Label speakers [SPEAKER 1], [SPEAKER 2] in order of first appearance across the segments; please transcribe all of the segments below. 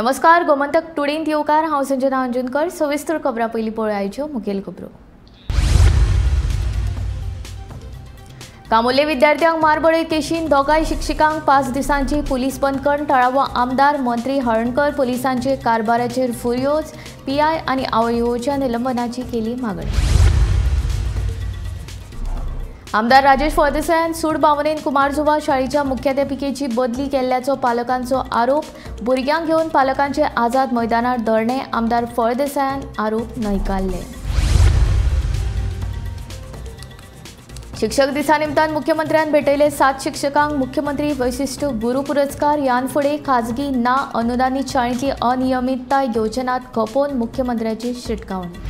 [SPEAKER 1] नमस्कार, गोमंतक टुडेंत येवकार। हांव संजना अंजुनकर। सविस्तर खबरां पयलीं पळोवया आयच्यो मुखेल खबरो। कामोले विद्यार्थ्यांक मारबळी केशीन दोगांय शिक्षकांक 5 दिसांची पुलीस बंदखण। थळावो आमदार मंत्री हळणकर पुलिसांचे कारभाराचेर फुर्योज। पीआय आनी आवयोच्या निलंबनाची केली मागणी। आमदार राजेश फळदेसायान सूड भावनेन कुमारजुवा शाळेच्या मुख्याध्यापिकेची बदली केल्ल्याचो पालकांचो आरोप। भुरग्यांक घेवन पालकांचे आझाद मैदानार धरणे। आमदार फळदेसायान आरोप न्हयकारले। शिक्षक दिसा निमतान मुख्यमंत्र्यान भेटयले 7 शिक्षकांक मुख्यमंत्री वैशिश्ट गुरू पुरस्कार। ह्यान फुडें खाजगी ना अनुदानीत शाळेंतली अनियमितताय योजनात खपोवन मुख्यमंत्र्याची शिटकावणी।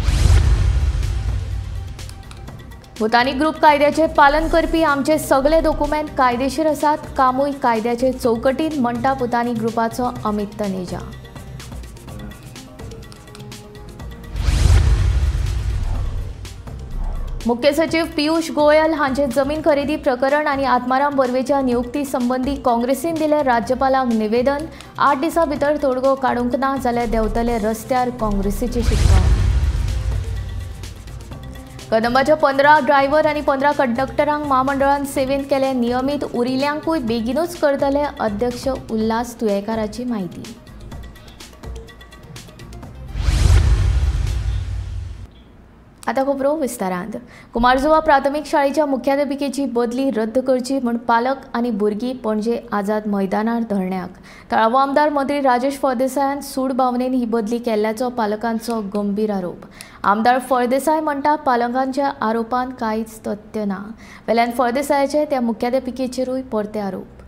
[SPEAKER 1] भुतानी ग्रुप कायद्याचे पालन करपी आमचे सगळे डॉक्युमेंट कायदेशीर आसात। कामूय कायद्याचे चौकटीन म्हणटा भुतानी ग्रुपाचो अमित तनेजा। मुख्य सचिव पियुष गोयल हांचे जमीन खरेदी प्रकरण आनी आत्माराम बर्वेच्या नियुक्ती संबंधी काँग्रेसीन दिले राज्यपालांक निवेदन। 8 दिसां भितर तोडगो काडूंक ना जाल्यार देंवतले रस्त्यार काँग्रेसीची शिटकावणी। कदंबाच्या 15 ड्रायव्हर आनी 15 कंडक्टरांक महामंडळान सेवेंत केले नियमीत। उरिल्ल्यांकूय बेगीनूच करतले अध्यक्ष उल्हास तुयेकाराची माहिती। आता खबरो विस्तारांत। कुमारजुवा प्राथमीक शाळेच्या मुख्याध्यापिकेची बदली रद्द करची म्हूण पालक आनी भुरगीं पणजे आझाद मैदानार धरण्याक। थळावो आमदार मंत्री राजेश फळदेसायान सूड भावनेन ही बदली केल्ल्याचो पालकांचो गंभीर आरोप। आमदार फळदेसाय म्हणटा पालकांच्या आरोपांत कांयच तथ्य ना। वेल्यान फळदेसायाचे त्या मुख्याध्यापिकेचेरूय परते आरोप।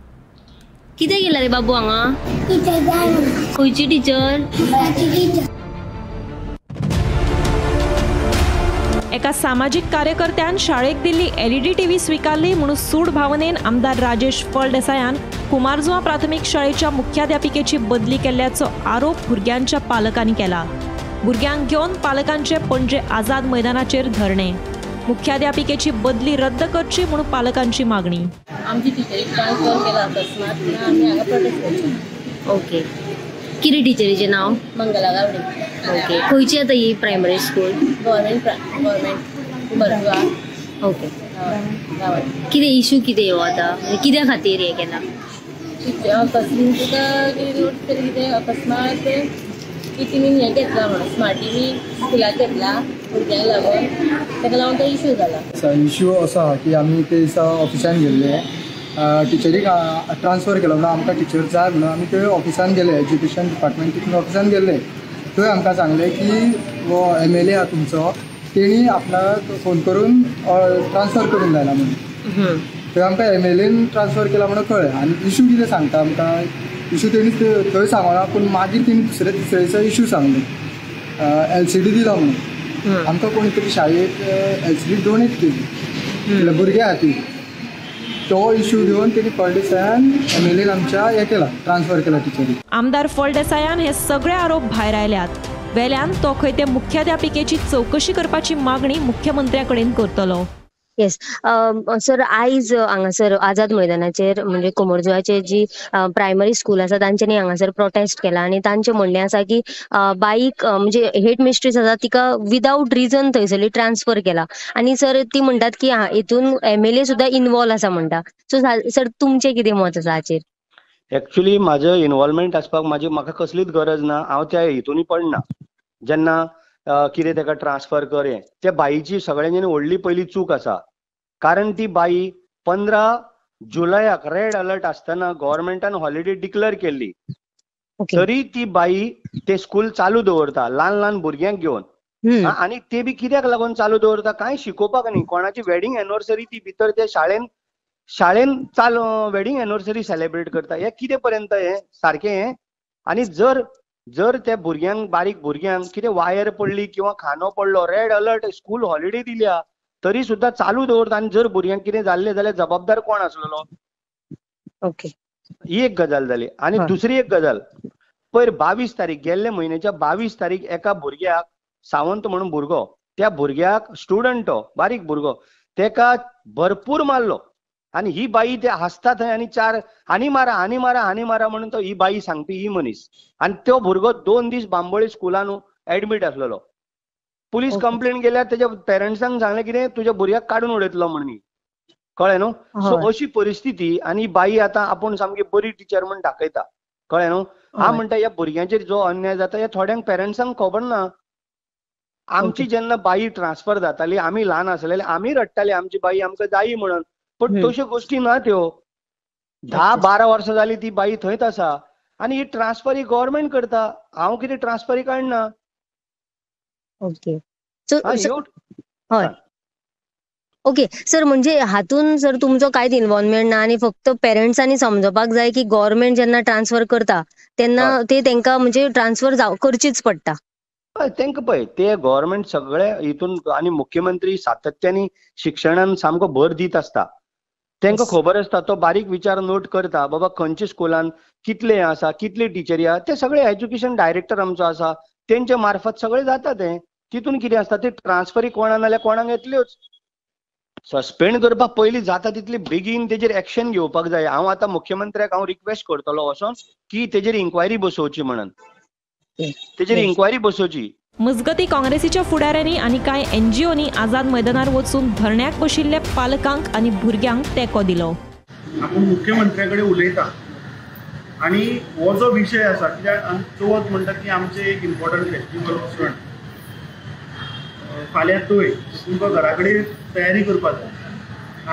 [SPEAKER 2] कितें केला रे बाबू हांगा? खंयची टिचर?
[SPEAKER 3] एका सामाजिक कार्यकर्त्यान शाळेक दिल्ली एलईडी टीव्ही स्वीकारली म्हणून सूड भावनेन आमदार राजेश फळदेसायान कुमारजुवा प्राथमिक शाळेच्या मुख्याध्यापिकेची बदली केल्ल्याचो आरोप भुरग्यांच्या पालकांनी केला। भुरग्यांक घेवन पालकांचे पणजे आझाद मैदानाचेर धरणे। मुख्याध्यापिकेची बदली रद्द करची म्हणून पालकांची मागणी।
[SPEAKER 4] आमची टिचरीक ट्रान्सफर केला अकस्मात म्हणून आमी हांगा प्रोटेस्ट करता।
[SPEAKER 2] ओके, कितें टिचरीचें नांव?
[SPEAKER 4] मंगला गावडे।
[SPEAKER 2] ओके, खंयची आतां ही प्रायमरी स्कूल?
[SPEAKER 4] गव्हर्मेंट बरजुवा।
[SPEAKER 2] ओके,
[SPEAKER 4] गांवांत
[SPEAKER 2] कितें इशू कितें हो आतां? म्हणजे कित्या खातीर हें केलां?
[SPEAKER 4] कसली तुका कितें नोट केली कितें अकस्मात की तिणी हें घेतला म्हणून स्मार्ट टीव्ही स्कुलाक घेतला भुरग्यांक लागून, ताका लागून तो इशू जाला।
[SPEAKER 5] इशू असो आहा की आमी ते दिसा ऑफिसान गेल्ले, टिचरीक ट्रान्सफर केलो म्हणून आमकां टीचर जाय म्हणून आमी थंय ऑफिसान गेले, एज्युकेशन डिपार्टमेंटीन ऑफिसान गेल्ले। थंय आमकां सांगलें की वो MLA आहा तुमचो, तेणी आपणाक फोन करून ट्रान्सफर करून लायला म्हणून। थंय आमकां MLAन ट्रान्सफर केला म्हणून कळ्ळें। आनी इशू कितें सांगता आमकां, इशू तेणी थंय सांगना पूण मागीर तेणी दुसऱ्या तिसऱ्या दिसा इशू सांगले LCD दिलो म्हणून। आमकां कोणी तरी शाळेक LCD डोनेट केली भुरग्यां खातीर। तो इशू घेवन तेणी फळदेसायान MLAन आमच्या हे केला, ट्रान्सफर केला टिचरी।
[SPEAKER 3] आमदार फळदेसायान हे सगळे आरोप भायर आयल्यात। वेल्यान तो खंय ते मुख्याध्यापिकेची चौकशी करपाची मागणी मुख्यमंत्र्या कडेन करतलो।
[SPEAKER 2] येस सर, आयज हांगासर आझाद मैदानाचेर म्हणजे कुमारजुवाचे जी प्रायमरी स्कूल आसा तांच्यांनी हांगासर प्रोटेस्ट केला आनी तांचें म्हणणें आसा की बाईक म्हणजे हेड मिस्ट्रेस आसा तिका विदाउट रिजन थंयसरली ट्रान्सफर केला आनी सर ती म्हणटात की हितून MLA सुद्दां इन्वॉल्व आसा म्हणटा। सो सर तुमचें कितें मत आसा हाचेर?
[SPEAKER 6] एक्चुअली म्हाजो इन्वॉल्वमेंट आसपाक म्हाका कसलीच गरज ना। हांव त्या हितूनय पडना जेन्ना कितें ताका ट्रान्सफर करें। त्या बाईची सगळ्यांनी व्हडली पयली चूक आसा, कारण ती बाई 15 जुलयाक रेड अलर्ट आसतना गव्हर्मेंटान हॉलिडे डिक्लेअर केल्ली, तरी ती बाई ते स्कूल चालू दवरता ल्हान ल्हान भुरग्यांक घेवन। आनी ते बी कित्याक लागून चालू दवरता? कांय शिकोवपाक न्ही, कोणाची वेडिंग एनिवर्सरी ती भितर त्या शाळेन वेडिंग एनिवर्सरी सेलिब्रेट करता। हे कितें पर्यंत हे सारकें हे? आनी जर त्या भुरग्यांक बारीक भुरग्यांक कितें वायर पडली किंवा खानो पडलो, रेड अलर्ट, स्कूल हॉलिडे दिल्या, तरी सुद्दां चालू दवरता। आनी जर भुरग्यांक कितें जाल्लें जाल्यार जबाबदार कोण आसलेलो?
[SPEAKER 2] ओके,
[SPEAKER 6] ही एक गजाल जाली। आनी दुसरी एक गजाल, पयर 22 तारीख गेल्ले म्हयन्याच्या 22 तारीख एका भुरग्याक, सावंत म्हणून भुरगो, त्या भुरग्याक स्टुडंट तो बारीक भुरगो, तेका भरपूर मारलो आणि ही बाई ते हसता थंय आणि चार हानी मारा म्हणून तो ही बाई सांगपी ही मनीस. आणि तो भुरगो 2 दीस बांबोळी स्कुलान ऍडमिट आसलेलो. पुलीस कंप्लेंट केल्यार त्याच्या पेरंट्सांक सांगलें कितें तुझ्या भुरग्याक काडून उडयतलो म्हणून. कळ्ळें न्हू. सो अशी परिस्थिती. आणि बाई आतां आपूण सामकी बरी टीचर म्हण दाखयता. कळ्ळें न्हू. हांव म्हणटा ह्या भुरग्यांचेर जो अन्याय जाता हे थोड्यांक पेरंट्सांक खबर ना. आमची जेन्ना बाई ट्रान्सफर जाताली आमी ल्हान आसलेले आमी रडटाले आमची बाई आमकां जायी म्हणून. पण तश्यो गोष्टी ना त्यो. 10-12 वर्सां जाली ती बाई थंयच आसा आणि ही ट्रान्सफर ही गव्हर्नमेंट करता. हांव कितें ट्रान्सफर काडना.
[SPEAKER 2] ओके. हय. ओके सर, म्हणजे हातून सर तुमचो कांयच इन्व्हॉल्वमेंट ना आणि फक्त पेरंट्सांनी समजपाक जाय की गव्हर्नमेंट जेन्ना ट्रान्सफर करता तेन्ना ते तांकां म्हणजे ट्रान्सफर करचीच पडटा.
[SPEAKER 6] तांकां पळय ते गव्हर्नमेंट सगळे हितून आणि मुख्यमंत्री सातत्याने शिक्षणान सामको भर दीत आसता. तांकां खबर आसता तो बारीक विचार नोट करता बाबा खंयच्या स्कुलान कितले आसा कितले टिचरी आहा ते सगळे एज्युकेशन डायरेक्टर आमचो आसा तेंच्या मार्फत सगळे जाता. ते तितून कितें आसता ते ट्रान्सफरी कोणा नाल्यार कोणाक येतल्योच. सस्पेंड करपाक पयलीं जाता तितली बेगीन तेजेर एक्शन घेवपाक जाय. हांव आतां मुख्यमंत्र्याक हांव रिक्वेस्ट करतलो वचोन की तेजेर इन्क्वायरी बसोवची म्हणून. तेजेर इन्क्वायरी बसोवची.
[SPEAKER 3] मजगती काँग्रेसीच्या फुडाऱ्यांनी आणि कांय NGOनी आझाद मैदानार वचून धरण्याक बशिल्ल्या पालकांक आणि भुरग्यांक तेंको दिलो.
[SPEAKER 7] आपूण मुख्यमंत्र्या कडेन उलयता आणि हो जो विशय आसा कित्याक चवथ म्हणटा की आमचे एक इम्पॉर्टंट फेस्टिवल सण. फाल्यां तोय तुमकां घरा कडेन तयारी करपाक जाय.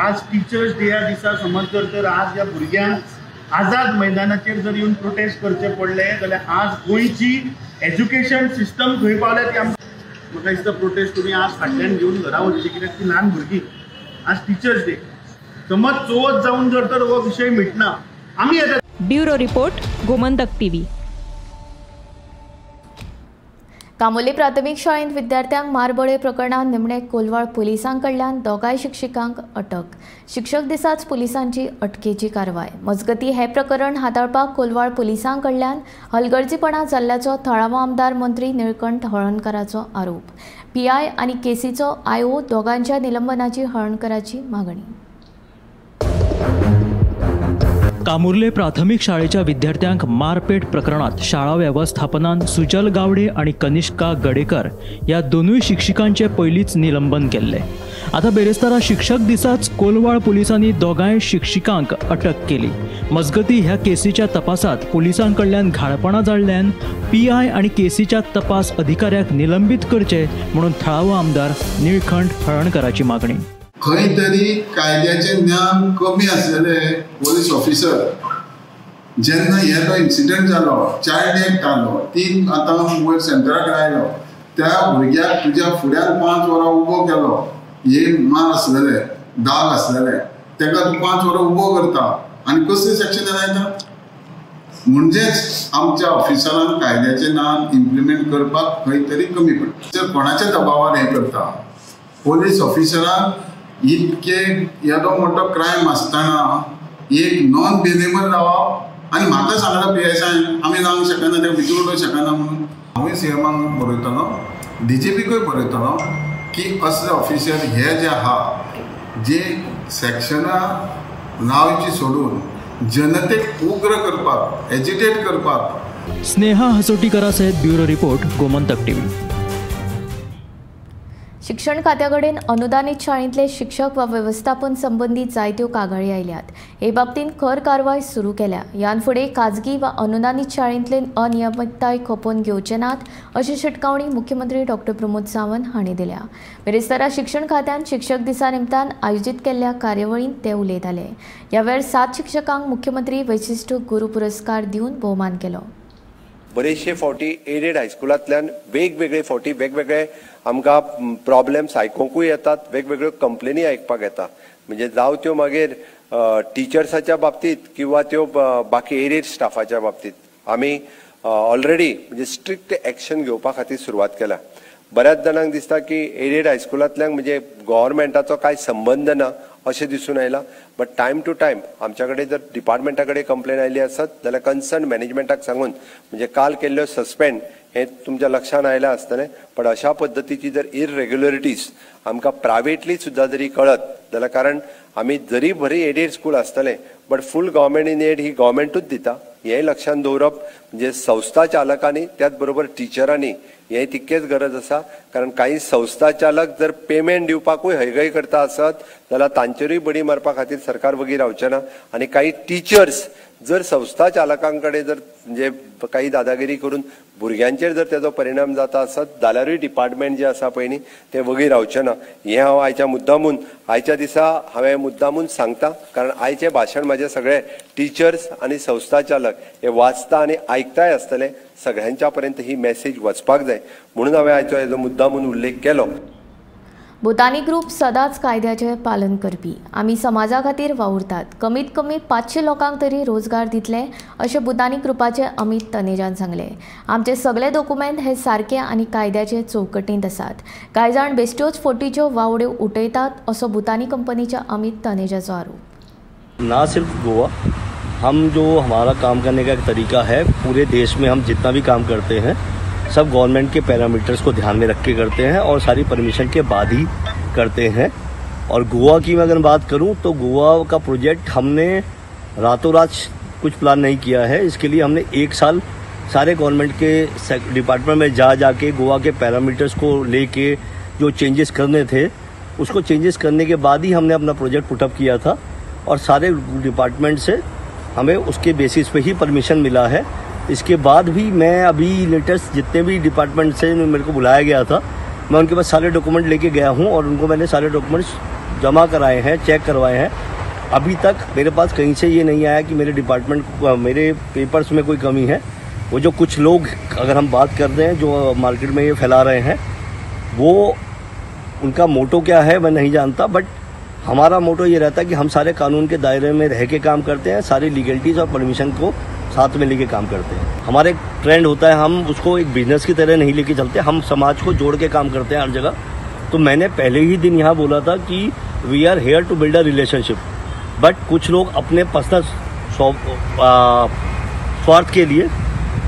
[SPEAKER 7] आज टिचर्स डेया दिसा समज जर आज ह्या भुरग्यांक आझाद मैदानाचेर जर येवन प्रोटेस्ट करचें पडलें जाल्यार आज गोंयची एज्युकेशन सिस्टम खंय पावल्या ती म्हाका दिसता प्रोटेस्ट तुमी आज फाटल्यान घेवन घरा वचची. कित्याक ती ल्हान भुरगीं आज टीचर्स डे समज चवथ जावन जर तर हो विशय मिटना आमी येता.
[SPEAKER 3] Bureau report Gomantak TV.
[SPEAKER 1] कामोली प्राथमिक शाळेंत विद्यार्थ्यांक मारबोळे प्रकरणात निमणे कोलवाळ पुलिसांकडल्यान दोगांय शिक्षिकांक अटक. शिक्षक दिसाच पुलिसांची अटकेची कारवाय. मजगती हे प्रकरण हाताळपाक कोलवाळ पुलिसांकडल्यान हलगर्जीपणा जाल्ल्याचो थळावो आमदार मंत्री निळकंठ हळर्णकाराचो आरोप. PI आनी केसीचो IO दोगांच्या निलंबनाची हळर्णकाराची मागणी.
[SPEAKER 8] कामुर्ले प्राथमिक शाळेच्या विद्यार्थ्यांक मारपेट प्रकरणात शाळा व्यवस्थापनान सुजल गावडे आणि कनिष्का गडेकर या दोनूय शिक्षिकांचे पयलींच निलंबन केल्ले. आता बेरेस्तारा शिक्षक दिसाच कोलवाळ पुलिसांनी दोगांय शिक्षिकांक अटक केली. मजगती ह्या केसीच्या तपासात पुलिसांकडल्यान घाळपणां जाल्ल्यान PI आणि केसीच्या तपास अधिकाऱ्याक निलंबित करचे म्हणून थळावो आमदार निळकंठ हळर्णकाराची मागणी.
[SPEAKER 9] खंय तरी कायद्याचे ज्ञान कमी आसलेले पोलीस ऑफिसर जेन्ना हे तो इन्सिडंट जालो चायल्ड एक्ट आलो ती आतां वयर सेंटराक आयलो त्या भुरग्याक तुज्या फुड्यान 5 वरां उबो केलो. हे मार आसलेले दाग आसलेले ताका तूं 5 वरां उबो करता आनी कसले सेक्शन लायता. म्हणजेच आमच्या ऑफिसरांक कायद्याचे ज्ञान इम्प्लिमेंट करपाक खंय तरी कमी पडटा. कोणाच्या दबावान हे करता पोलीस ऑफिसरांक इतके येदो मोठो क्रायम आसतना एक नॉन बेलेबल रावप आनी म्हाका सांगला PSI आमी जावंक शकना ते भितर उडोवंक शकना म्हणून. हांवूय CMाक बरयतलो DGPकूय बरयतलो की असले ऑफिसर हे जे आहा जे सेक्शनां लावची सोडून जनतेक उग्र करपाक एजिटेट करपाक.
[SPEAKER 8] स्नेहा हसोटीकरा सयत ब्युरो रिपोर्ट गोमंतक TV.
[SPEAKER 1] शिक्षण खात्याकडेन अनुदानीत शाळेंतले शिक्षक वा व्यवस्थापन संबंधी जायत्यो कागाळी आयल्यात. हे बाबतींत खर कारवाय सुरू केल्या. यान फुडें खाजगी वा अनुदानीत शाळेंतले अनियमितताय खपोवन घेवचे नात अशी शिटकावणी मुख्यमंत्री डॉ. प्रमोद सावंत हांणी दिल्या. बेरेस्तारा शिक्षण खात्यान शिक्षक दिसा निमतान आयोजीत केल्ल्या कार्यावळींत ते उलयताले. ह्या वेळार 7 शिक्षकांक मुख्यमंत्री वैशिश्ट गुरू पुरस्कार दिवन भोवमान केलो.
[SPEAKER 10] बरेचशे फावटी एडेड हायस्कुलांतल्यान वेगवेगळे फावटी वेगवेगळे आमकां प्रॉब्लेम्स आयकूंकूय येतात, वेगवेगळ्यो कंप्लेनी आयकपाक येता. म्हणजे जावं त्यो मागीर टिचर्साच्या बाबतींत किंवा त्यो बाकी एडेड स्टाफाच्या बाबतींत आमी ऑलरेडी म्हणजे स्ट्रिक्ट एक्शन घेवपा खातीर सुरवात केल्या. बऱ्याच जाणांक दिसता की एडेड हायस्कुलांतल्यान म्हणजे गव्हर्नमेंटाचो कांय संबंध ना अशें दिसून आयलां. बट टायम टू टायम आमच्या कडेन जर डिपार्टमेंटा कडेन कंप्लेन आयली आसत जाल्यार कन्सर्न मॅनेजमेंटाक सांगून म्हणजे काल केल्ल्यो सस्पेंड हे तुमच्या लक्षात आयलें आसतलें. पण अशा पद्दतीची जर इरेग्युलरिटीज आमकां प्रायवेटली सुद्दां जरी कळत जाल्यार, कारण आमी जरी बरी एडेड स्कूल आसतले but full government in aid ही गव्हर्मेंटूच दिता, हेंय लक्षात दवरप. म्हणजे संस्था चालकांनी त्याच बरोबर टिचरांनी हे तितकेच गरज आसा. कारण काही संस्था चालक जर पेमेंट दिवपाकूय हयगय करता आसत जाल्यार तांचेरूय बडी मारपा खातीर सरकार वगीर रावचें ना. आणि काही टीचर्स जर संस्था चालकांकडे जर म्हणजे काही दादागिरी करून भुरग्यांचेर जर त्याचो परिणाम जाता आसत जाल्यारूय डिपार्टमेंट जे आसा पळय न्ही ते वगीर रावचें ना. हें हांव आयच्या दिसा हांवें मुद्दामून सांगता. कारण आयचें भाशण म्हाजे सगळे टीचर्स आनी संस्था चालक हे वाचता आनी आयकताय आसतले. सगळ्यांच्या पर्यंत ही मेसेज वचपाक जाय म्हणून हांवें आयचो हेजो मुद्दामून उल्लेख केलो.
[SPEAKER 1] भुतानी ग्रुप सदांच कायद्याचें पालन करपी. आमी समाजा खातीर वावुरतात. कमीत कमी 500 लोकांक तरी रोजगार दितले अशें भुतानी ग्रुपाचे अमित तनेजान सांगले. आमचे सगळे डॉक्युमेंट हे सारके आनी कायद्याचे चौकटींत आसात. कांय जाण बेश्ट्योच फोटीच्यो वावड्यो उठयतात असो भुतानी कंपनीच्या अमित तनेजाचो आरोप.
[SPEAKER 11] ना सिर्फ गोवा, हम जो हमारा काम करने का एक तरीका है, पूरे देश में हम जितना भी काम करते हैं सब गवर्नमेंट के पैरामीटर्स को ध्यान में रख के करते हैं और सारी परमिशन के बाद ही करते हैं. और गोवा की मैं अगर बात करूं तो गोवा का प्रोजेक्ट हमने रातों रात कुछ प्लान नहीं किया है. इसके लिए हमने 1 साल सारे गवर्नमेंट के डिपार्टमेंट में जाके गोवा के पैरामीटर्स को लेके जो चेंजेस करने थे उसको चेंजेस करने के बाद ही हमने अपना प्रोजेक्ट पुटअप किया था. और सारे डिपार्टमेंट से हमें उसके बेसिस पे ही परमिशन मिला है. इसके बाद भी मैं अभी लेटेस्ट जितने भी डिपार्टमेंट से मेरे को बुलाया गया था मैं उनके पास सारे डॉक्यूमेंट लेके गया हूं और उनको मैंने सारे डॉक्यूमेंट्स जमा कराए हैं, चेक करवाए हैं. अभी तक मेरे पास कहीं से ये नहीं आया कि मेरे डिपार्टमेंट मेरे पेपर्स में कोई कमी है. वो जो कुछ लोग अगर हम बात कर रहे हैं जो मार्केट में ये फैला रहे हैं वो उनका मोटो क्या है मैं नहीं जानता. बट हमारा मोटो ये रहता है कि हम सारे कानून के दायरे में रह के काम करते हैं, सारी लीगलिटीज़ और परमिशन को साथ में लेके काम करते हैं. हमारा एक ट्रेंड होता है, हम उसको एक बिजनेस की तरह नहीं लेके चलते, हम समाज को जोड़ के काम करते हैं हर जगह. तो मैंने पहले ही दिन यहाँ बोला था कि we are here to build a relationship. But कुछ लोग अपने पर्सनल स्वार्थ के लिए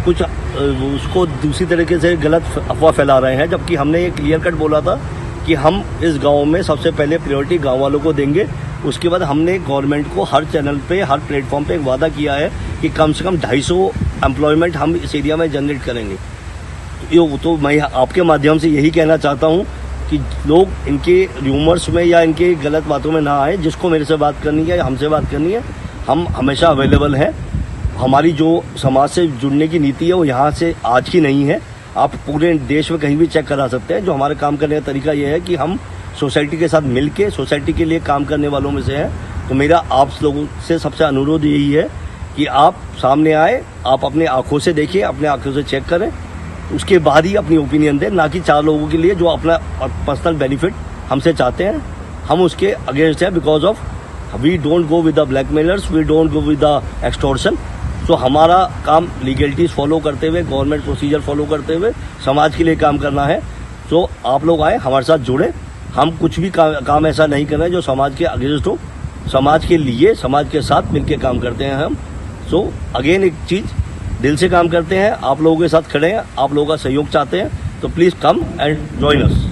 [SPEAKER 11] कुछ उसको दूसरी तरीके से गलत अफवाह फैला रहे हैं. जबकि हमने ये क्लियर कट बोला था कि हम इस गांव में सबसे पहले प्रायोरिटी गांव वालों को देंगे. उसके बाद हमने गवर्नमेंट को हर चैनल पे हर प्लेटफॉर्म पे एक वादा किया है कि कम से कम 250 एम्प्लॉयमेंट हम इस एरिया में जनरेट करेंगे. तो मैं आपके माध्यम से यही कहना चाहता हूँ कि लोग इनके र्यूमर्स में या इनके गलत बातों में ना आए. जिसको मेरे से बात करनी है या हमसे बात करनी है हम हमेशा अवेलेबल हैं. हमारी जो समाज से जुड़ने की नीति है वो यहाँ से आज की नहीं है, आप पूरे देश में कहीं भी चेक करा सकते हैं. जो हमारे काम करने का तरीका ये है कि हम सोसाइटी के साथ मिलके सोसाइटी के लिए काम करने वालों में से हैं. तो मेरा आप लोगों से सबसे अनुरोध यही है कि आप सामने आए, आप अपने आंखों से देखिए, अपने आंखों से चेक करें, उसके बाद ही अपनी ओपिनियन दें. ना कि 4 लोगों के लिए जो अपना पर्सनल बेनिफिट हमसे चाहते हैं हम उसके अगेंस्ट हैं. Because of we don't go with the blackmailers, we don't go with the extortion. तो हमारा काम लीगलिटीज फॉलो करते हुए, गवर्नमेंट प्रोसीजर फॉलो करते हुए समाज के लिए काम करना है. तो आप लोग आए, हमारे साथ जुड़े. हम कुछ भी काम ऐसा नहीं कर रहे जो समाज के अगेंस्ट हो. समाज के लिए, समाज के साथ मिलकर काम करते हैं हम. सो अगेन एक चीज़, दिल से काम करते हैं, आप लोगों के साथ खड़े हैं, आप लोगों का सहयोग चाहते हैं. तो please come and join us.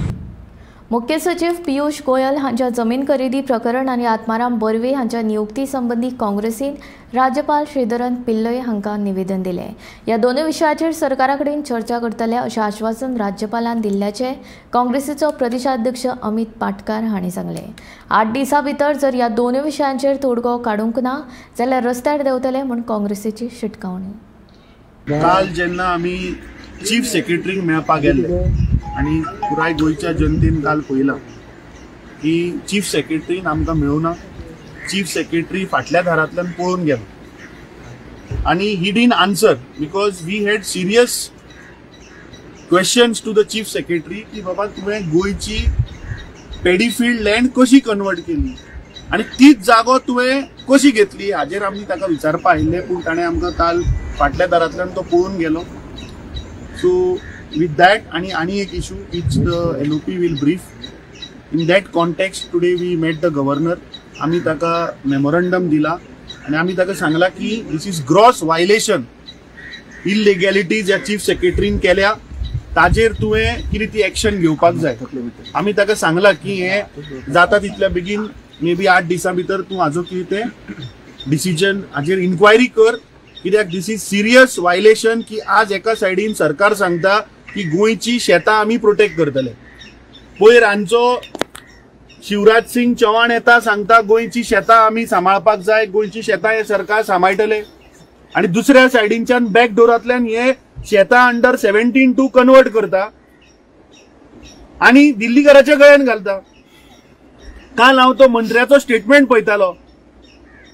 [SPEAKER 1] मुख्य सचिव पियुष गोयल हांच्या जमीन खरेदी प्रकरण आनी आत्माराम बर्वे हांच्या नियुक्ती संबंधी काँग्रेसीन राज्यपाल श्रीधरन पिल्लय हांकां निवेदन दिलें. ह्या दोनूय विशयाचेर सरकारा कडेन चर्चा करतले अशें आश्वासन राज्यपालान दिल्ल्याचें काँग्रेसीचो प्रदेशाध्यक्ष अमित पाटकार हांणी सांगलें. 8 दिसां भितर जर ह्या दोनूय विशयांचेर तोडगो काडूंक ना जाल्यार रस्त्यार देंवतले म्हूण काँग्रेसीची शिटकावणी.
[SPEAKER 7] काल जेन्ना आमी चीफ सेक्रेटरीक मेळपाक गेल्ले आनी पुराय गोंयच्या जनतेन काल पळयलां की चीफ सेक्रेटरीन आमकां मेळूना. चीफ सेक्रेटरी फाटल्या दारांतल्यान पळून गेलो आनी he didn't answer because we had serious questions to the chief secretary की बाबा तुवें गोंयची पेडीफील्ड लँड कशी कन्वर्ट केली आनी तीच जागो तुवें कशी घेतली हाजेर आमी ताका विचारपा आयिल्ले. पूण ताणें आमकां काल फाटल्या दारांतल्यान तो पळून गेलो. सो with that आणि एक issue which the LOP will brief. In that context today we met the governor. आम्ही ताका memorandum दिला आणि आम्ही ताका सांगला की this is gross violation इलिगॅलिटीज ह्या चीफ सेक्रेटरीन केल्या ताजेर तुवें कितें ती एक्शन घेवपाक जाय. आमी ताका सांगला की हे जाता तितल्या बेगीन मे बी 8 दिसां भितर तूं हाजो कितें तें डिसिजन हाजेर इन्क्वायरी कर, कित्याक दिस इज सिरियस वायलेशन की आज एका सायडीन सरकार सांगता की गोंयची शेतां आमी प्रोटेक्ट करतले. पयर हांचो शिवराज सिंग चौहान येता सांगता गोंयची शेतां आमी सांबाळपाक जाय, गोंयची शेतां हे सरकार सांबाळटले, आनी दुसऱ्या सायडीनच्यान बॅकडोरांतल्यान हे शेतां अंडर 17 कन्वर्ट करता आनी दिल्लीकराच्या गळ्यान घालता. काल हांव तो मंत्र्याचो स्टेटमेंट पळयतालो.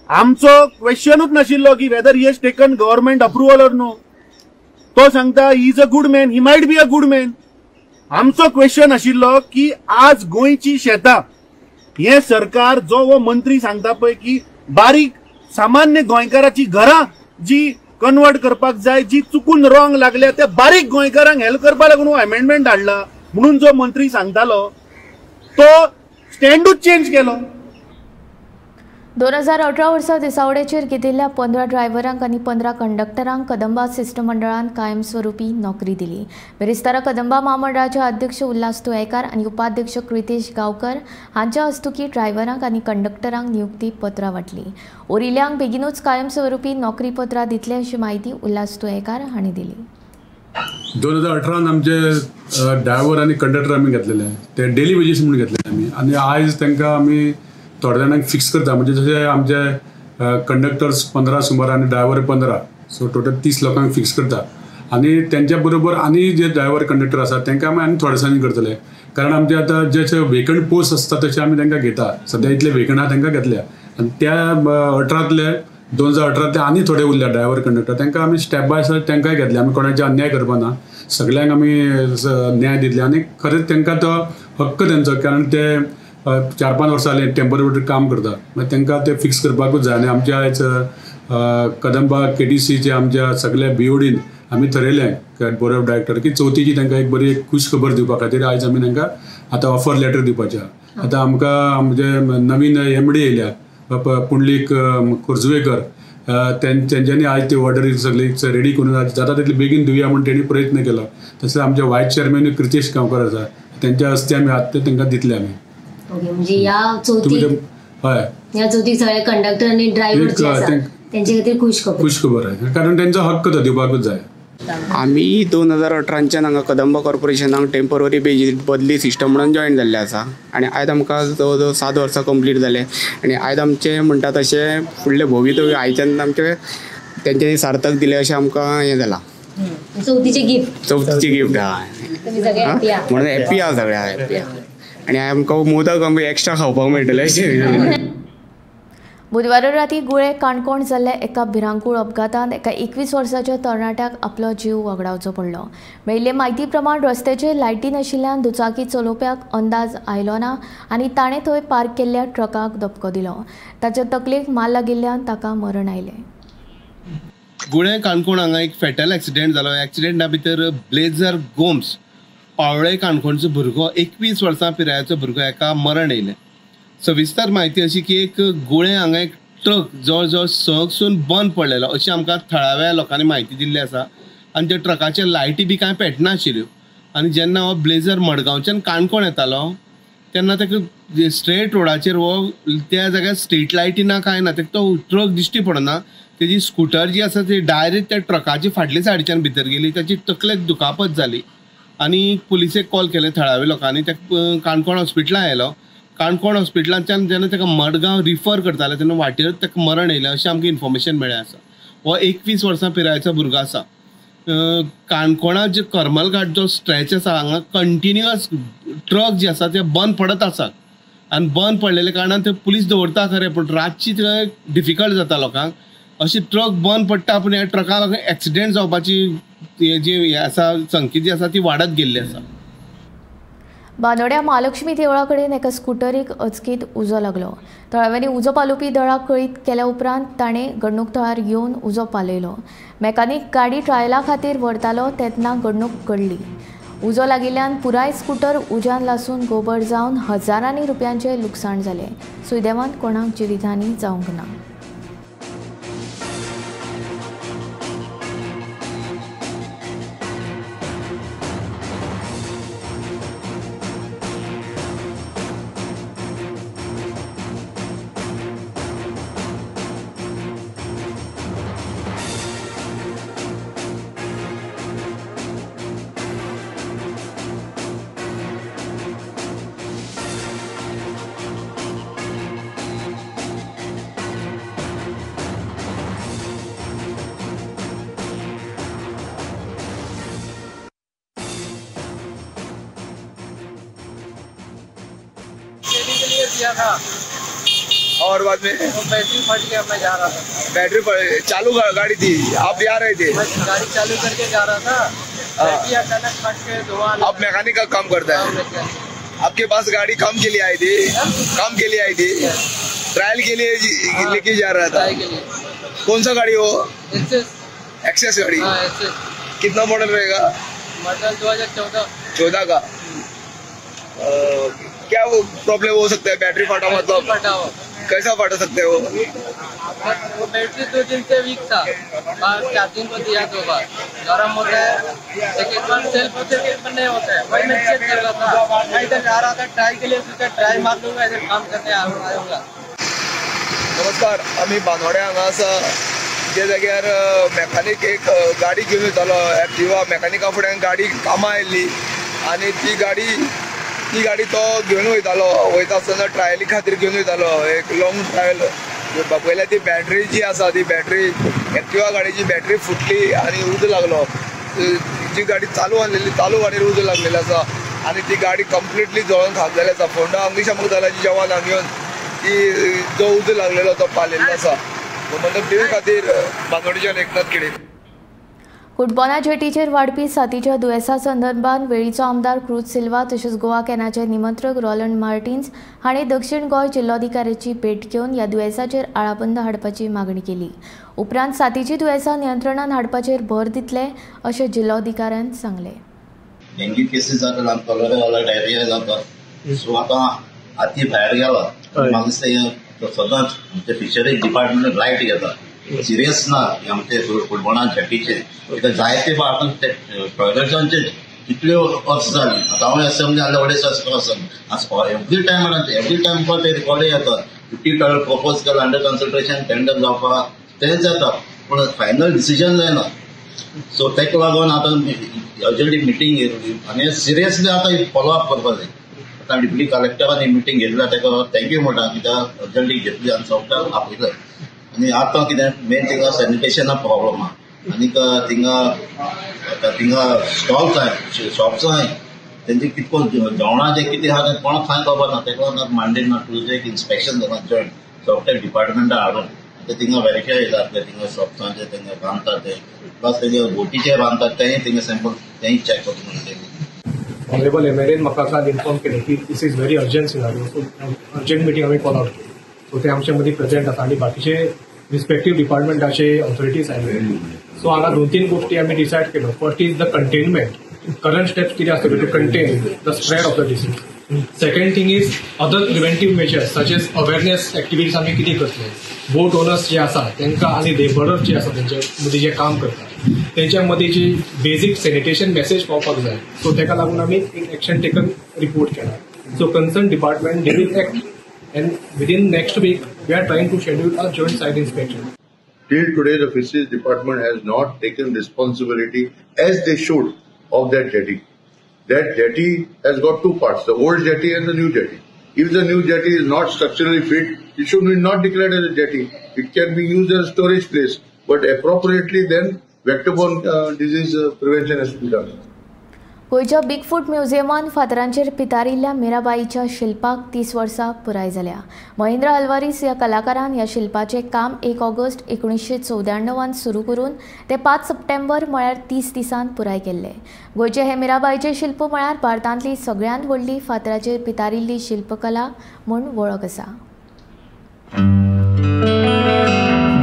[SPEAKER 7] आमचो क्वेश्चनूच नाशिल्लो की whether he has taken government approval or no. तो सांगता he is a good man, he might be a good man. आमचो क्वेश्चन आशिल्लो की आज गोंयची शेतां हे सरकार जो वो मंत्री सांगता पळय की बारीक सामान्य गोंयकाराची घरां जी कन्वर्ट करपाक जाय, जी चुकून रॉंग लागल्या त्या बारीक गोंयकारांक हेल्प करपा लागून हो अमेंडमेंट हाडला म्हणून जो मंत्री सांगतालो तो स्टँडूच चेंज केलो.
[SPEAKER 1] 2018 वर्सा दिसावड्याचेर घेतिल्ल्या 15 ड्रायव्हरांक आनी 15 कंडक्टरांक कदंबा शिष्टमंडळान कायमस्वरुपी नोकरी दिली. बेरेस्तारा कदंबा महामंडळाचे अध्यक्ष उल्हास तुयेकार आनी उपाध्यक्ष कृतेश गांवकर हांच्या हस्तुकी ड्रायव्हरांक आनी कंडक्टरांक नियुक्ती पत्रां वाटली. उरिल्ल्यांक बेगीनूच कायमस्वरुपी नोकरी पत्रां दितले अशी माहिती उल्हास तुयेकार हांणी दिली.
[SPEAKER 12] 2018 आमचे ड्रायव्हर आनी कंडक्टर आमी घेतलेले, ते डेली वेजीस म्हणून घेतले आमी, आनी आयज तांकां आमी थोड्या जाणांक फिक्स करता. म्हणजे जशे आमचे कंडक्टर्स 15 सुमार आनी ड्रायव्हर 15, सो टोटल 30 लोकांक फिक्स करता. आनी त्यांच्या बरोबर आनी जे ड्रायव्हर कंडक्टर आसा तांकां आमी आनी थोड्या दिसांनी करतले, कारण आमचे आतां जशे वेकंट पोस्ट आसता तशे आमी तांकां घेता. सद्या इतले वेकंट आहा तांकां घेतल्या, आनी त्या 2018 आनी थोडे उरल्या ड्रायव्हर कंडक्टर, तांकां आमी स्टेप बाय स्टेप तांकांय घेतले. आमी कोणाचे अन्याय करपा ना, सगळ्यांक आमी न्याय दितले. आनी खरेंच तांकां तो हक्क तेंचो, कारण ते 4-5 वर्सां जालीं टेम्पररी काम करता, मागीर तांकां ते फिक्स करपाकूच जाय. आनी आमच्या आयज कदंबा KTCचे आमच्या सगळ्या BODन आमी थरयलें बोर्ड ऑफ डायरेक्टर की चवथीची तांकां एक बरी खुश खबर दिवपा खातीर आयज आमी तांकां आतां ऑफर लेटर दिवपाचें आहा. आतां आमकां म्हणजे नवीन MD येयल्या पुंडलीक खोर्जुवेकर, तेंच्यांनी आयज ती ऑर्डर सगळी रेडी करून जाता तितले बेगीन दिवया म्हणून तेणी प्रयत्न केलो. तशें आमचे वायस चेअरमॅन कृतेश गांवकर आसा, त्यांच्या हस्ते आमी आतां तांकां दितले आमी.
[SPEAKER 2] म्हणजे या चौथीक सगळे कंडक्टर आणि ड्रायव्हर जे आसा त्यांच्या खातीर खुश खबर आहे, कारण त्यांचा हक्क तो दिवपाकूच जाय.
[SPEAKER 13] आमी 2018च्यान हांगा कदंबा कॉर्पोरेशनाक टेम्पररी बेजीस बदली सिस्टम म्हणून जॉईन जाल्ले आसा, आनी आयज आमकां जवळ जवळ 7 वर्सां कंप्लीट जाले. आनी आयज आमचे म्हणटा तशें फुडले भवितव्य आयच्यान आमचे तेंच्यांनी सार्थक दिले अशें आमकां हें जाला.
[SPEAKER 2] चवथीचे गिफ्ट
[SPEAKER 13] म्हणून हॅप्पी आहा, सगळ्या हॅप्पी आहा. आणि आमकां मोदक एक्स्ट्रा खावपाक मेळटले अशें.
[SPEAKER 1] बुधवारा राती गुळे काणकोण जाल्ल्या एका भिरांकूळ अपघातांत एका 21 वर्साच्या तरणाट्याक आपलो जीव वगडावचो पडलो. मेळिल्ले म्हायती प्रमाण रस्त्याचेर लायटी नाशिल्ल्यान दुचाकी चलोवप्याक अंदाज आयलो ना आनी ताणें थंय पार्क केल्ल्या ट्रकाक धपको दिलो. ताच्या तकलेक माल लागिल्ल्यान ताका मरण आयलें.
[SPEAKER 14] गुळे काणकोण हांगा एक फॅटल एक्सिडेंट जालो. एक्सिडेंटा भितर ब्लेझर गोम्स पावळे काणकोणचो भुरगो 21 वर्सां पिरायेचो भुरगो एका मरण येयलें. सविस्तर म्हायती अशी की एक गुळे हांगा एक ट्रक जवळ जवळ सहसून बंद पडलेलो अशी आमकां थळाव्या लोकांनी म्हायती दिल्ली आसा. आनी त्या ट्रकाचे लायटी बी कांय पेटनाशिल्ल्यो. आनी जेन्ना हो ब्लेझर मडगांवच्यान काणकोण येतालो तेन्ना ताका स्ट्रेट रोडाचेर हो त्या जाग्यार स्ट्रीट लायटी ना कांय ना, ताका तो ट्रक दिश्टी पडना. तेजी स्कूटर जी आसा ती डायरेक्ट त्या ट्रकाची फाटल्या सायडीच्यान भितर गेली. ताची तकलेक दुखापत जाली आनी पुलिसेक कॉल केलें थळाव्या लोकांनी. ताका काणकोण हॉस्पिटलांत आयलो. काणकोण हॉस्पिटलांतल्यान जेन्ना ताका मडगांव रिफर करताले तेन्ना वाटेर ताका मरण येयलें अशें आमकां इन्फॉर्मेशन मेळ्ळें आसा. हो 21 वर्सां पिरायेचो भुरगो आसा. काणकोणा जो करमल घाट जो स्ट्रेच आसा हांगा कंटिन्युअस ट्रक जे आसा ते बंद पडत आसात आनी बंद पडलेल्या कारणान ते पुलीस दवरता खरें, पूण रातची थंय डिफिकल्ट जाता लोकांक. अशी ट्रक बंद पडटा पूण ह्या ट्रकाक एक्सिडेंट जावपाची जी हे आसा संख्या जी आसा ती वाडत गेल्ली आसा.
[SPEAKER 1] बांदोड्या महालक्ष्मी देवळा कडेन एका स्कुटरीक अचकीत उजो लागलो. थळाव्यांनी उजो पालोवपी दळाक कळीत केल्या उपरांत ताणें घडणूक थळार घेवन उजो पालयलो. मेकॅनीक गाडी ट्रायला खातीर व्हरतालो तेन्ना घडणूक घडली. उजो लागिल्ल्यान पुराय स्कुटर उज्यान लासून गोबर जावन हजारांनी रुपयांचें लुकसाण जालें. सुदैवान कोणाक जिवितहानी जावंक ना.
[SPEAKER 15] किया था
[SPEAKER 16] और बाद में
[SPEAKER 15] बैटरी फट गया, मैं जा रहा था।
[SPEAKER 16] बैटरी चालू गाड़ी थी, आप जा रहे थे?
[SPEAKER 15] मैं गाड़ी चालू करके जा रहा था, बैटरी अचानक फट के धुआं।
[SPEAKER 16] आप मैकेनिक का काम करता है? आपके पास गाड़ी काम के लिए आई थी? काम के लिए आई थी, ट्रायल के लिए लेके जा रहा था? कौन सा गाड़ी हो? एक्सेस गाड़ी। कितना मॉडल रहेगा?
[SPEAKER 15] मॉडल 2014
[SPEAKER 16] का। क्या वो प्रॉब्लम हो सकता है? बैटरी फटा मतलब
[SPEAKER 15] फटा हो।
[SPEAKER 16] कैसा फटा सकते हो?
[SPEAKER 15] वो बैटरी 2 दिन से वीक था, चार्जिंग को दिया 2 बार, गर्म होता है, एक बार सेल्फ नहीं होता है, वही मैं चेक कर रहा था। मैं इधर जा रहा था ट्राई के लिए, सोचा ट्राई मार लूंगा, इधर काम करने आऊंगा।
[SPEAKER 16] नमस्कार, आम्ही बांदोड्या हांगा आसा, जे जाग्यार मेकॅनिक एक गाडी घेवन वयतालो एक्टिवा, मेकॅनिका फुड्यान गाडी कामां आयिल्ली आनी ती गाडी तो घेवन वयता आसतना ट्रायली खातीर घेवन वयतालो, एक लॉंग ट्रायल। पयल्या ती बॅटरी जी आसा, ती बॅटरी एक्टिवा गाडीची बॅटरी फुटली आनी उजो लागलो। जी गाडी चालू गाडीर उजो लागलेलो आसा आनी ती गाडी कंप्लिटली जळोन खाक आसा। फोंडा अग्निशामक दलाची जवान हांगा येवन ती जो उजो लागलेलो तो पालेल्लो आसा। मतलब टीव्ही खातीर बांदोडेच्यान एकनाथ खेडे।
[SPEAKER 1] कुटबॉना जेटीचेर वाडपी साथीच्या दुयेसा संदर्भात वेळीचो आमदार क्रूज सिल्वा तशेंच गोवा कॅनाचे निमंत्रक रॉलंड मार्टिन्स हांणी दक्षिण गोंय जिल्लोधिकाऱ्याची भेट घेवन ह्या दुयेसाचेर आळाबंद हाडपाची मागणी केली। उपरांत साथीची दुयेसां नियंत्रणात हाडपाचेर भर दितले अशें जिल्लोधिकाऱ्यान सांगले।
[SPEAKER 17] डेंग्यू केसीस जाता, कॉलेरा डायरिया जाता, सो आतां हाती भायर गेला, म्हाका दिसता सदांच आमचे फिशरीज डिपार्टमेंट लायट घेता, सिरियस ना आमचे फुटबॉला जेटीचे। कित्याक जायते फावट टॉयलेटांचे कितल्यो अर्ज जाली, आतां हांव असेंब्ली जाल्ले वडे एवरी टायम ते रिकॉर्डे येता, 50 टॉयलेट प्रपोज केला, अंडर कन्सल्ट्रेशन, टेंडर जावपाक तेच जाता, पूण फायनल डिसिजन जायना। सो तेका लागून आतां अर्जंटली मिटींग घेतली आनी सिरियसली आतां फॉलोअप करपाक जाय। आतां डिप्युटी कलेक्टरान ही मिटींग घेतल्या, तेका थँक्यू म्हणटा, कित्याक अर्जंटली घेतली आनी सॉफ्टवेअर आपयलें। आनी आतां कितें मेन थिंगा सॅनिटेशना प्रॉब्लम आहा, आनीक थिंगा स्टॉल्स जाय, शॉप्स जाय, तेंचे कितको जेवणाचें कितें आहा तें कोणाक कांय खबर ना। तेका लागून मांडेड ना टू एक इन्स्पेक्शन जाता जॉयंट सॉफ्टवेअर डिपार्टमेंटा हाडून थिंगा वेरीफाय जातलें, थिंगा शॉप्सांचे तेंगे रांदतात ते, प्लस तेजे बोटीचे रांदतात तेंय थिंगा सॅम्पल तेंय चॅक करता म्हणटा।
[SPEAKER 18] ऑनरेबल एमएलएन म्हाका काल इन्फॉर्म केलें की this is very urgent scenario, so urgent meeting आमी कॉल आउट केली। सो ते आमचे मदीं प्रेजेंट आसा आनी बाकीचे रिस्पेक्टीव डिपार्टमेंटाचे ऑथॉरिटीज आयले। सो हांगा 2-3 गोष्टी आमी डिसायड केल्यो। First is the containment, current steps कितें आसतले to contain the spread of the disease. Second thing is other preventive measures such as awareness activities आमी कितें करतले, बोट ओनर्स जे आसा तेंकां आनी लेबरर्स जे आसा तेंचे मदीं जे काम करतात तेंच्या मदीं जी बेजीक सॅनिटेशन मेसेज पावपाक जाय। सो तेका लागून आमी एक एक्शन टेकन रिपोर्ट केला। So concern department they will act and within next week we are trying to schedule a joint site inspection.
[SPEAKER 7] Till today the fisheries department has not taken responsibility as they should of that jetty. That jetty has got 2 parts, the old jetty and the new jetty. If the new jetty is not structurally fit, it should be not declared as a jetty. It can be used as a storage place, but appropriately then vector-borne disease prevention has to be done.
[SPEAKER 1] गोंयच्या बिगफूट म्युझियमान फातरांचेर पितारिल्ल्या मिराबाईच्या शिल्पाक 30 वर्सां पुराय जाल्या। महेंद्र आल्वारीस ह्या कलाकारान ह्या शिल्पाचें काम 1 August 1994 सुरू करून ते 5 सप्टेंबर म्हळ्यार 30 दिसांत पुराय केल्ले। गोंयचे हे मिराबाईचे शिल्प म्हळ्यार भारतांतली सगळ्यांत व्हडली फातराचेर पितारिल्ली शिल्पकला म्हूण वळख आसा।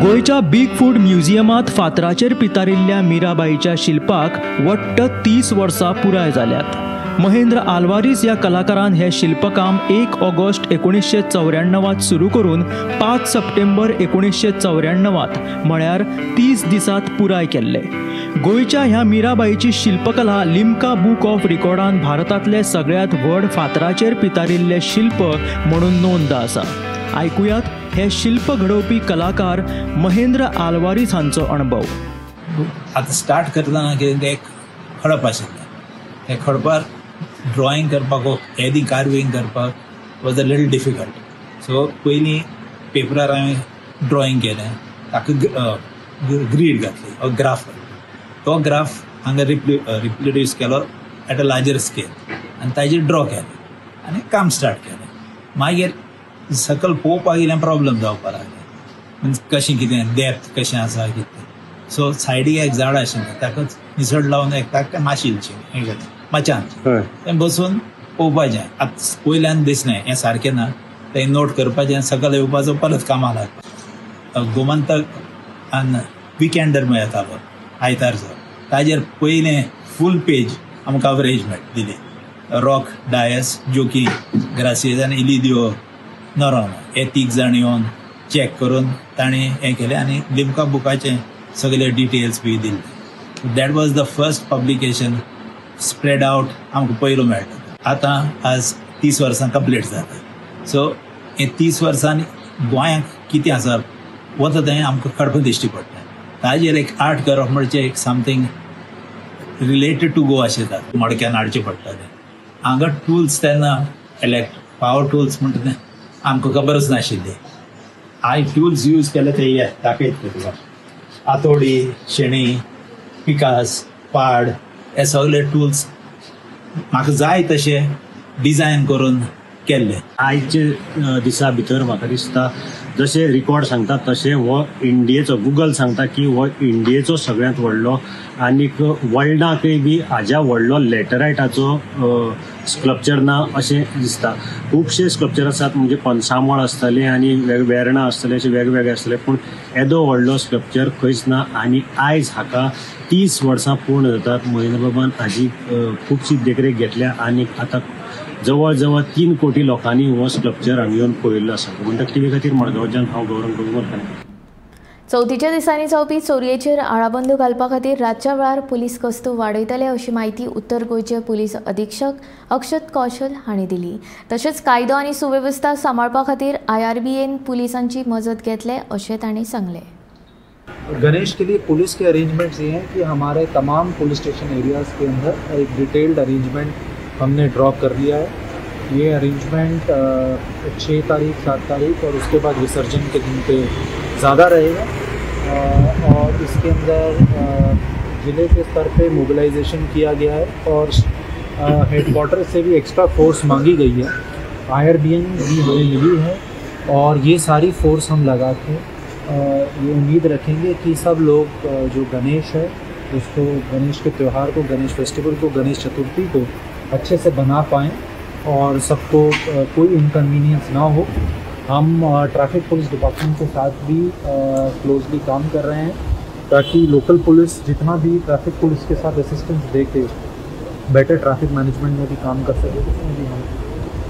[SPEAKER 8] गोंयच्या बिगफूट म्युझियमात फातराचेर पितारिल्ल्या मिराबाईच्या शिल्पाक वट्ट 30 वर्सां पुराय जाल्यात। महेंद्र आल्वारीस ह्या कलाकारान हे शिल्पकाम 1 ऑगस्ट 1994 सुरू करून 5 सप्टेंबर 1994 म्हळ्यार 30 दिसांत पुराय केल्ले। गोंयच्या ह्या मिराबाईची शिल्पकला लिम्का बुक ऑफ रिकॉर्डान भारतांतले सगळ्यांत व्हड फातराचेर पितारिल्ले शिल्प म्हणून नोंद आसा। आयकुयात हे शिल्प घडोवपी कलाकार महेंद्र आल्वारीस हांचो अणभव।
[SPEAKER 19] आता स्टार्ट करतना कितें एक खडप आशिल्लें, हे खडपार ड्रॉइंग करपाक हेदी कार्विंग करपाक was a little difficult. So पयलीं पेपरार हांवें ड्रॉइंग केलें, ताका ग्रीड घातली, ग्राफ, तो ग्राफ हांगा रिप्रोड्यूस केलो एट अ लार्जर स्केल आनी ताजेर ड्रॉ केलें आनी काम स्टार्ट केलें। मागीर सकल पळोवपाक गेल्यार प्रॉब्लम जावपाक लागले मीन्स कशें कितें डेप्थ कशें आसा कितें. सो सायडीक एक झाड आशिल्लें ताकाच निसड लावन एक माशिलचें माचान तें बसून पळोवपाचें. आतां पयल्यान दिसलें हें सारकें ना तें नोट करपाचें सकल येवपाचो परत कामाक लागपाचें. गोमंतक आनी विकेंडर येतालो आयतारचो ताजेर पयलें फूल पेज आमकां कवरेज दिली. रॉक डायस जोकी ग्रासियस आनी इलिदिओ नॉरोन हे 3 जाण येवन चॅक करून ताणें हें केलें आनी लिम्का बुकाचें सगळे डिटेल्स बी दिले. That was the first publication spread out आमकां पयलो मेळटा. आतां आज 30 वर्सां कंप्लीट जाता. सो हे 30 वर्सांनी गोंयांक कितें आसा वता तें आमकां कळपाक दिश्टी पडटा. ताजेर एक आर्ट करप म्हणजे एक समथींग रिलेटेड टू गोवा अशें जाता. मडक्यान हाडचें पडटा तें. हांगा टूल्स तेन्ना पावर टूल्स म्हणटा तें आमकां खबरच नाशिल्ली. हांवें टूल्स यूज केले ते हे दाखयता तुका. आतोडी शेणी पिकास पाड हे सगळे टूल्स म्हाका जाय तशे डिझायन करून केल्ले.
[SPEAKER 20] आयचे दिसा भितर म्हाका दिसता जशे रिकॉर्ड सांगता तशें हो इंडियेचो गुगल सांगता की हो इंडियेचो सगळ्यांत व्हडलो आनीक वर्ल्डाकय बी हाज्या व्हडलो लॅटरायटाचो स्कल्पचर ना अशें दिसता. खुबशे स्कल्पचर आसात म्हणजे पणसामळ आसतले आनी वेर्णां आसतले अशे वेगवेगळे आसतले पूण येदो व्हडलो स्कल्पचर खंयच ना. आनी आयज हाका 30 वर्सां पूर्ण जातात. महेंद्र बाबान हाजी खुबशी देखरेख घेतल्या आनीक आतां जवळ जवळ 3 कोटी लोकांनी हो स्कल्पचर हांगा येवन पळयल्लो आसा. म्हणटक टीव्ही खातीर मडगांवच्यान हांव गौरव गोगोलकर.
[SPEAKER 1] चवथीच्या दिसांनी जावपी चोरयेचेर आळाबंद घालपा खातीर रातच्या वेळार पुलीस गस्तो वाडयतले अशी माहिती उत्तर गोंयचे पुलीस अधीक्षक अक्षत कौशल हांणी दिली. तशेंच कायदो आनी सुवेवस्था सांबाळपा खातीर IRBN पुलिसांची मजत घेतले अशें तांणी सांगलें.
[SPEAKER 21] गणेश के लिए पुलिस के अरेंजमेंट्स ये हैं कि हमारे तमाम पुलिस स्टेशन एरियाज़ के अंदर एक डिटेल्ड अरेंजमेंट हमने ड्रॉ कर लिया है. ये अरेंजमेंट 6 तारीख 7 तारीख और उसके बाद विसर्जन के दिन पे ज़्यादा रहेगा. और इसके अंदर ज़िले के स्तर पे मोबिलाइजेशन किया गया है और हेडक्वार्टर से भी एक्स्ट्रा फोर्स मांगी गई है. IRBN भी हमें मिली है और ये सारी फोर्स हम लगा के ये उम्मीद रखेंगे कि सब लोग जो गणेश है उसको गणेश के त्यौहार को गणेश फेस्टिवल को गणेश चतुर्थी को अच्छे से बना पाएँ और सबको कोई इनकन्वीनियंस ना हो. हम ट्रैफिक पुलिस डिपार्टमेंट के साथ भी क्लोजली काम कर रहे हैं ताकि लोकल पुलिस जितना भी ट्रैफिक पुलिस के साथ असिस्टेंस दे के बेटर ट्रैफिक मैनेजमेंट में भी काम कर सके उसमें भी हम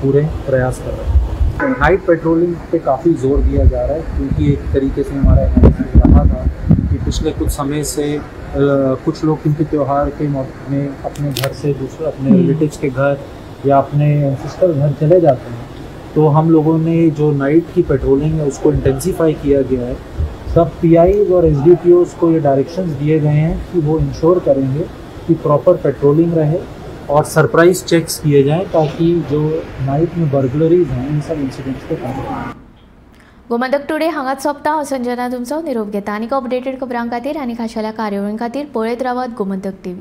[SPEAKER 21] पूरे प्रयास कर रहे हैं. नाइट पेट्रोलिंग पे काफ़ी जोर दिया जा रहा है क्योंकि एक तरीके से हमारा एनालिसिस रहा था कि पिछले कुछ समय से कुछ लोग किसी त्यौहार के मौके में अपने घर से दूसरे अपने रिलेटिव्स के घर या अपने सिस्टर घर चले जाते हैं. तो हम लोगों ने जो नाइट की पेट्रोलिंग है उसको इंटेंसीफाई किया गया है. सब PIs और SDPOs को ये डायरेक्शंस दिए गए हैं कि वो इंश्योर करेंगे कि प्रॉपर पेट्रोलिंग रहे और सरप्राइज चेक्स किए जाएं ताकि जो नाइट में बर्गलरीज हैं इन सब इंसिडेंट्स को कम करें.
[SPEAKER 1] गोमंतक टुडे हांगाच सोंपता. हांव संजना तुमचो निरोप घेता. आनीक अपडेटेड खबरां खातीर आनी खाशेल्या कार्यावळीं खातीर पळयत रावात गोमंतक TV.